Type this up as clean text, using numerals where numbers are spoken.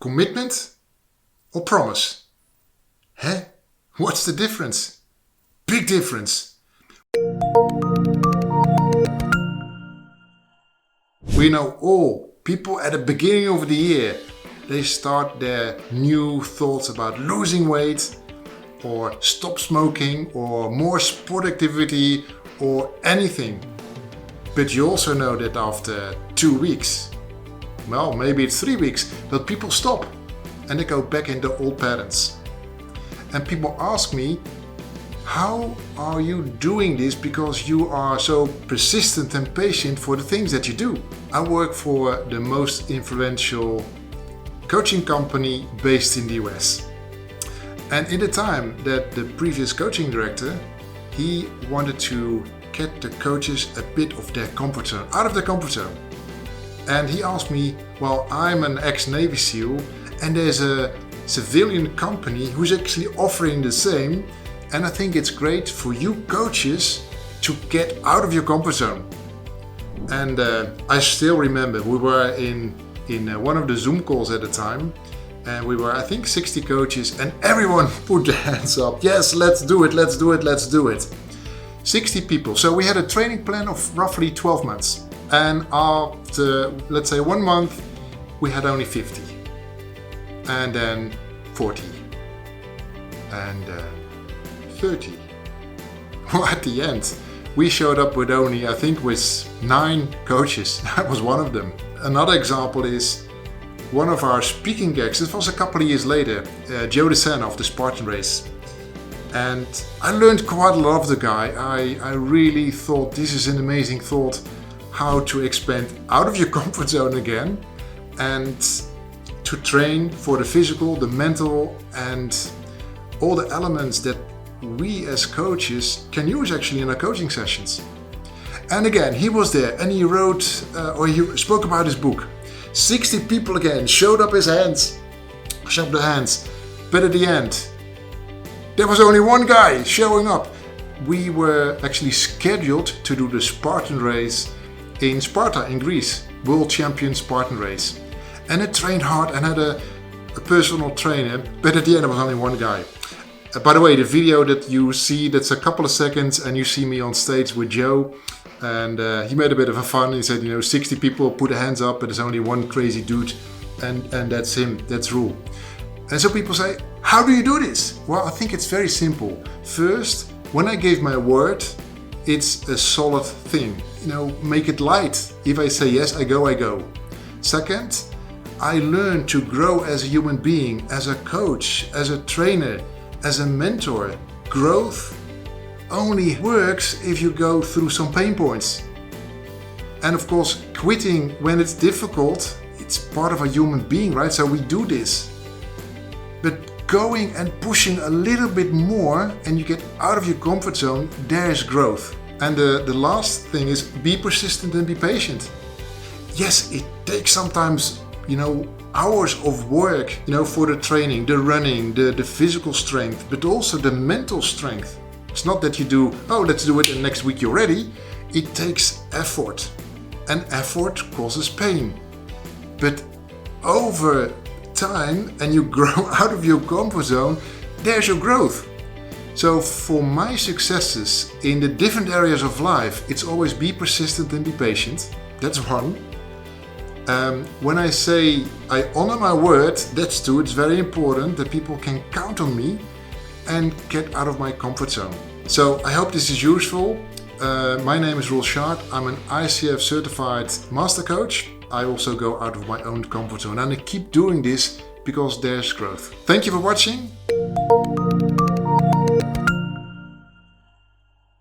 Commitment or promise? Huh? What's the difference? Big difference. We know all people at the beginning of the year, they start their new thoughts about losing weight or stop smoking or more sport activity or anything. But you also know that after 2 weeks, well, maybe it's 3 weeks, but people stop and they go back into old patterns. And people ask me, how are you doing this? Because you are so persistent and patient for the things that you do. I work for the most influential coaching company based in the US. And in the time that the previous coaching director, he wanted to get the coaches a bit of their comfort zone, out of their comfort zone. And he asked me, well, I'm an ex-Navy SEAL and there's a civilian company who's actually offering the same. And I think it's great for you coaches to get out of your comfort zone. And I still remember we were in one of the Zoom calls at the time. And we were, I think, 60 coaches and everyone put their hands up. Yes, let's do it, let's do it, let's do it. 60 people. So we had a training plan of roughly 12 months. And after, let's say 1 month, we had only 50. And then 40. And 30. Well, at the end, we showed up with only, I think, with 9 coaches. I was one of them. Another example is one of our speaking gigs. It was a couple of years later, Joe DeSena of the Spartan Race. And I learned quite a lot of the guy. I really thought this is an amazing thought, how to expand out of your comfort zone again and to train for the physical, the mental, and all the elements that we as coaches can use actually in our coaching sessions. And again, he was there and he wrote or he spoke about his book. 60 people again showed up their hands. But at the end, there was only one guy showing up. We were actually scheduled to do the Spartan race in Sparta in Greece, world champion Spartan race. And I trained hard and had a personal trainer, but at the end there was only one guy. By the way, the video that you see, that's a couple of seconds and you see me on stage with Joe. And he made a bit of a fun. He said, 60 people put their hands up, but there's only one crazy dude, and that's him. That's rule. And so people say, how do you do this? Well, I think it's very simple. First, when I gave my word, it's a solid thing. Make it light. If I say yes, I go. Second, I learned to grow as a human being, as a coach, as a trainer, as a mentor. Growth only works if you go through some pain points. And of course, quitting when it's difficult, it's part of a human being, right? So we do this. But going and pushing a little bit more and you get out of your comfort zone, there's growth. And the last thing is be persistent and be patient. Yes, it takes sometimes, hours of work, for the training, the running, the physical strength, but also the mental strength. It's not that you do, let's do it and next week you're ready. It takes effort. And effort causes pain. But over time, and you grow out of your comfort zone, there's your growth. So for my successes in the different areas of life, it's always be persistent and be patient. That's one. When I say I honor my word, that's two. It's very important that people can count on me and get out of my comfort zone. So I hope this is useful. My name is Roel Schaart. I'm an ICF certified master coach. I also go out of my own comfort zone and I keep doing this because there's growth. Thank you for watching.